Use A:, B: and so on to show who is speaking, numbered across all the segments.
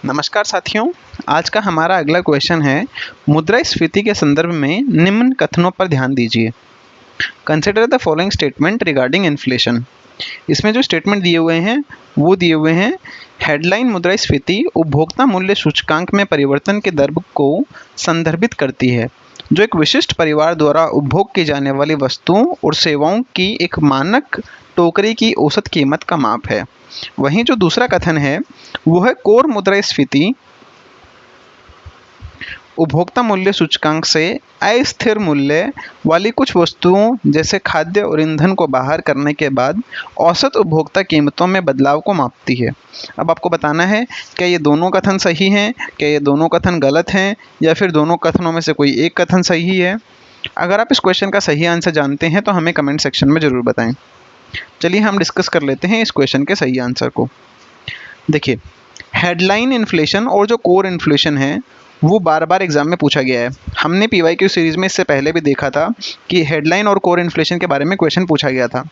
A: नमस्कार साथियों, आज का हमारा अगला क्वेश्चन है मुद्रास्फीति के संदर्भ में निम्न कथनों पर ध्यान दीजिए। Consider the following statement regarding inflation. इसमें जो स्टेटमेंट दिए हुए हैं वो दिए हुए हैं हेडलाइन मुद्रास्फीति उपभोक्ता मूल्य सूचकांक में परिवर्तन के दर को संदर्भित करती है, जो एक विशिष्ट परिवार द्वारा उपभोग की जाने वाली वस्तुओं और सेवाओं की एक मानक टोकरी की औसत कीमत का माप है। वहीं जो दूसरा कथन है वो है कोर मुद्रास्फीति उपभोक्ता मूल्य सूचकांक से अस्थिर मूल्य वाली कुछ वस्तुओं जैसे खाद्य और ईंधन को बाहर करने के बाद औसत उपभोक्ता कीमतों में बदलाव को मापती है। अब आपको बताना है क्या ये दोनों कथन सही हैं, क्या ये दोनों कथन गलत हैं, या फिर दोनों कथनों में से कोई एक कथन सही है। अगर आप इस क्वेश्चन का सही आंसर जानते हैं तो हमें कमेंट सेक्शन में ज़रूर बताएं। चलिए हम डिस्कस कर लेते हैं इस क्वेश्चन के सही आंसर को। देखिए, हेडलाइन इन्फ्लेशन और जो कोर इन्फ्लेशन है वो बार बार एग्जाम में पूछा गया है। हमने पीवाईक्यू सीरीज में इससे पहले भी देखा था कि हेडलाइन और कोर इन्फ्लेशन के बारे में क्वेश्चन पूछा गया था।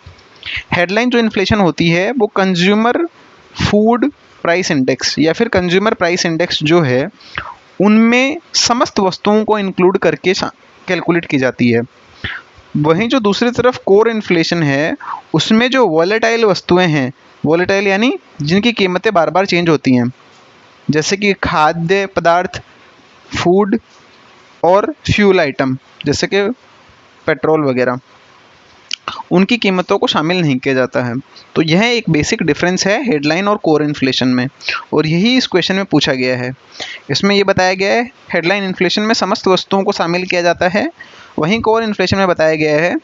A: हेडलाइन जो इन्फ्लेशन होती है वो कंज्यूमर फूड प्राइस इंडेक्स या फिर कंज्यूमर प्राइस इंडेक्स जो है उनमें समस्त वस्तुओं को इंक्लूड करके कैलकुलेट की जाती है। वहीं जो दूसरी तरफ कोर इन्फ्लेशन है उसमें जो वॉलेटाइल वस्तुएं हैं, वॉलेटाइल यानी जिनकी कीमतें बार बार चेंज होती हैं, जैसे कि खाद्य पदार्थ, फूड और फ्यूल आइटम जैसे कि पेट्रोल वगैरह, उनकी कीमतों को शामिल नहीं किया जाता है। तो यह एक बेसिक डिफरेंस है हेडलाइन और कोर इन्फ्लेशन में, और यही इस क्वेश्चन में पूछा गया है। इसमें ये बताया गया है हेडलाइन इन्फ्लेशन में समस्त वस्तुओं को शामिल किया जाता है, वहीं कोर इन्फ्लेशन में बताया गया है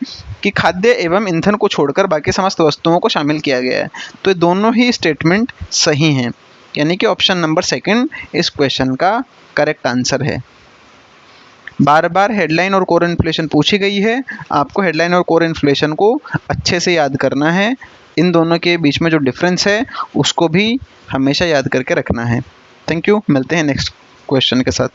A: कि खाद्य एवं ईंधन को छोड़कर बाकी समस्त वस्तुओं को शामिल किया गया है। तो ये दोनों ही स्टेटमेंट सही हैं, यानी कि ऑप्शन नंबर सेकंड इस क्वेश्चन का करेक्ट आंसर है। बार बार हेडलाइन और कोर इन्फ्लेशन पूछी गई है, आपको हेडलाइन और कोर इन्फ्लेशन को अच्छे से याद करना है। इन दोनों के बीच में जो डिफरेंस है उसको भी हमेशा याद करके रखना है। थैंक यू, मिलते हैं नेक्स्ट क्वेश्चन के साथ।